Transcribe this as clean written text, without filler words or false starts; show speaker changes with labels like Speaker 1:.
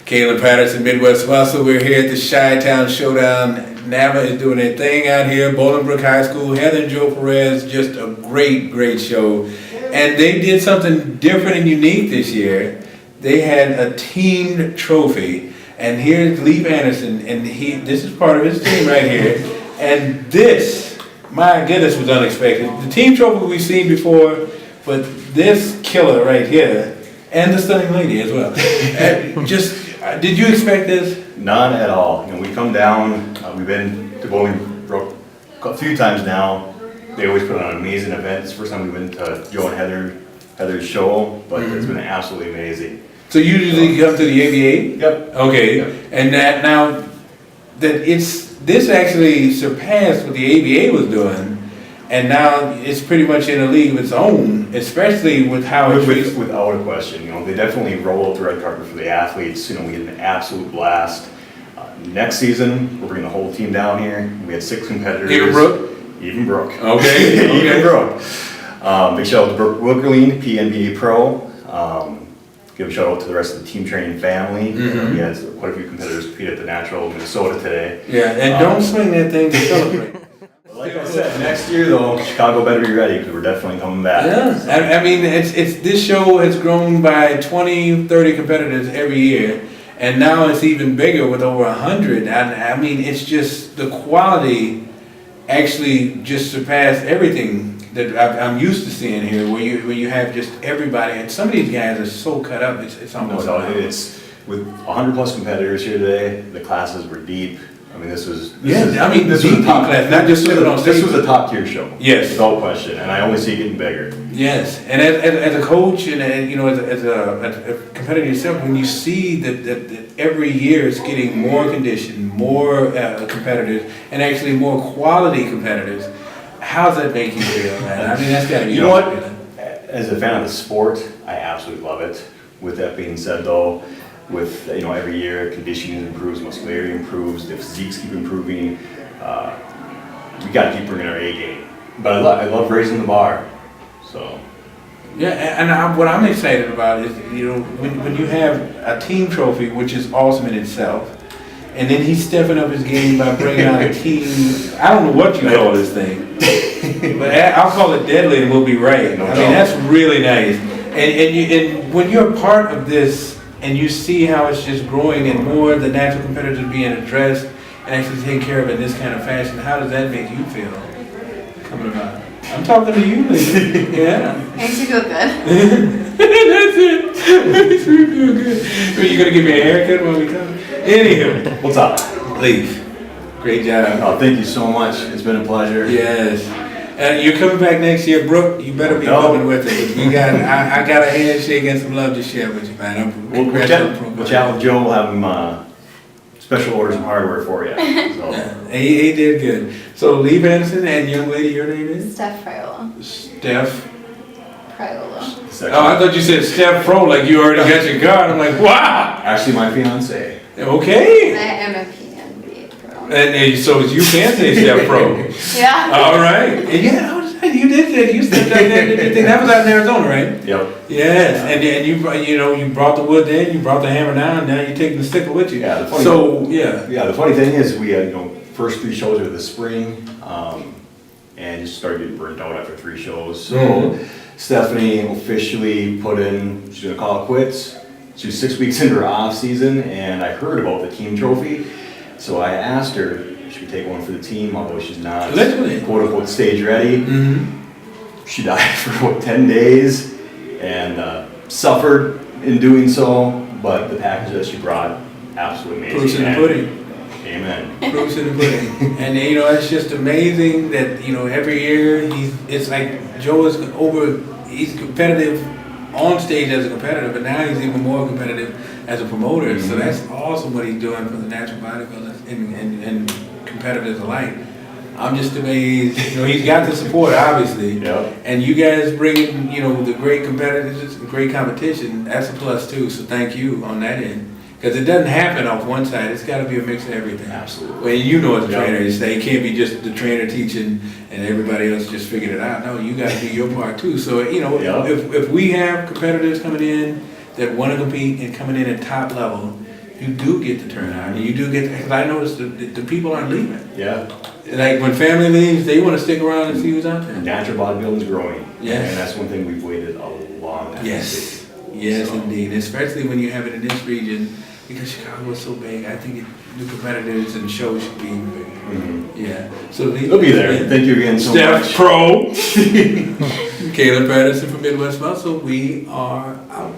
Speaker 1: Kaelin, Patterson, Midwest Muscle. We're here at the Chi-Town Showdown. NAMA is doing their thing out here. Bolingbrook High School. Heather and Joe Perez, just a great show. And they did something different and unique this year. They had a teamed trophy. And here's Leif Anderson, and this is part of his team right here. And this, my goodness, was unexpected. The team trophy we've seen before, but this killer right here, and the stunning lady as well. Did you expect this?
Speaker 2: None at all. You know, we come down, we've been to Bolingbrook a few times now. They always put on an amazing event. It's the first time we've been to Joe and Heather's show, but it's been absolutely amazing.
Speaker 1: So you usually come to the ABA?
Speaker 2: Yep.
Speaker 1: Okay,
Speaker 2: yep.
Speaker 1: And now that this actually surpassed what the ABA was doing, and now it's pretty much in a league of its own, especially with how it's
Speaker 2: without a question. You know, they definitely roll out the red carpet for the athletes. You know, we had an absolute blast. Next season, we're bringing the whole team down here. We had 6 competitors. Even Brooke.
Speaker 1: Okay.
Speaker 2: Even Brooke. Big shout out to Brooke Wilkerline, PNBA Pro. Give a shout out to the rest of the team training family. We had quite a few competitors compete at the Natural Minnesota today.
Speaker 1: Yeah, and don't swing that thing to celebrate.
Speaker 2: Like I said, next year though, Chicago better be ready because we're definitely coming back.
Speaker 1: Yeah, I mean, this show has grown by 20, 30 competitors every year, and now it's even bigger with over 100. I mean, it's just the quality actually just surpassed everything that I'm used to seeing here, where you have just everybody, and some of these guys are so cut up. It's almost
Speaker 2: it's with 100 plus competitors here today. The classes were deep. I mean, this was
Speaker 1: a top class, not just sitting on stage.
Speaker 2: This was a top tier show.
Speaker 1: Yes,
Speaker 2: without question, and I only see it getting bigger.
Speaker 1: Yes, and as a coach and you know as a competitor yourself, when you see that every year it's getting more conditioned, more competitors, and actually more quality competitors, how's that make you feel, man? I mean, that's gotta be.
Speaker 2: You know what? As a fan of the sport, I absolutely love it. With that being said, though, with every year conditioning improves, muscularity improves, the physiques keep improving. We got to keep bringing our A game. But I love raising the bar. So.
Speaker 1: Yeah, and what I'm excited about is when you have a team trophy, which is awesome in itself, and then he's stepping up his game by bringing out a team. I don't know what you call this thing, but I'll call it deadly, and we'll be right. I mean, that's really nice. And when you're a part of this, and you see how it's just growing, and more the natural competitors are being addressed and actually taken care of in this kind of fashion, how does that make you feel coming about? I'm talking to you, lady. Yeah.
Speaker 3: Makes you feel good.
Speaker 1: That's it. Makes me feel good. Are you gonna give me a haircut while we talk? Anywho,
Speaker 2: what's up,
Speaker 1: Leif? Great job.
Speaker 2: Oh, thank you so much. It's been a pleasure.
Speaker 1: Yes. You're coming back next year, Brooke. You better be coming with us. I got a handshake and some love to share with you, man.
Speaker 2: We'll chat with Joe. We'll have him special order some hardware for you. So.
Speaker 1: Yeah, he did good. So Leif Anderson and young lady, your name is?
Speaker 3: Steph Priolo.
Speaker 1: Steph
Speaker 3: Priolo.
Speaker 1: Oh, I thought you said Steph Pro, like you already got your card. I'm like, wow.
Speaker 2: Actually, my fiance.
Speaker 1: Okay.
Speaker 3: I am a PNBA Pro.
Speaker 1: And so you can say Steph Pro.
Speaker 3: Yeah.
Speaker 1: All right. And yeah, you did that. You stepped out there and did your thing. That was out in Arizona, right?
Speaker 2: Yep.
Speaker 1: Yes. And you brought the wood in, you brought the hammer down, now you're taking the sticker with you.
Speaker 2: Yeah. The funny thing is, we had first 3 shows of the spring, and just started getting burnt out after 3 shows. So Stephanie officially put in, she's gonna call it quits. She was 6 weeks into her off season, and I heard about the team trophy, so I asked her if she could take one for the team, although she's not quote unquote stage ready. She died for about 10 days and suffered in doing so, but the package that she brought, absolutely amazing.
Speaker 1: Proofs in the pudding.
Speaker 2: Amen.
Speaker 1: Proofs in the pudding. And it's just amazing that every year it's like Joe is he's competitive on stage as a competitor, but now he's even more competitive as a promoter. So that's awesome what he's doing for the natural bodybuilders and competitors alike. I'm just amazed. He's got the support, obviously.
Speaker 2: Yep.
Speaker 1: And you guys bringing, the great competitors and great competition, that's a plus too. So thank you on that end. Because it doesn't happen off one side, it's gotta be a mix of everything.
Speaker 2: Absolutely.
Speaker 1: Well, you know as a
Speaker 2: Yeah.
Speaker 1: trainer, it can't be just the trainer teaching and everybody else just figuring it out. No, you gotta do your part too. So, you know,
Speaker 2: Yeah.
Speaker 1: if we have competitors coming in that wanna compete and coming in at top level, you do get the turnout, and you do get, because I noticed the people aren't leaving.
Speaker 2: Yeah,
Speaker 1: Like when family leaves, they wanna stick around and see who's out there.
Speaker 2: natural bodybuilding is growing.
Speaker 1: Yes.
Speaker 2: And that's one thing we've waited a long time to
Speaker 1: Yes,
Speaker 2: see.
Speaker 1: yes
Speaker 2: So,
Speaker 1: indeed, especially when you have it in this region, because Chicago is so big, I think the competitors and shows should be even bigger.
Speaker 2: mhm.
Speaker 1: Yeah, so.
Speaker 2: It'll be there. Thank you again so
Speaker 1: Steph
Speaker 2: much.
Speaker 1: Pro. Kaelin Patterson from Midwest Muscle, we are out.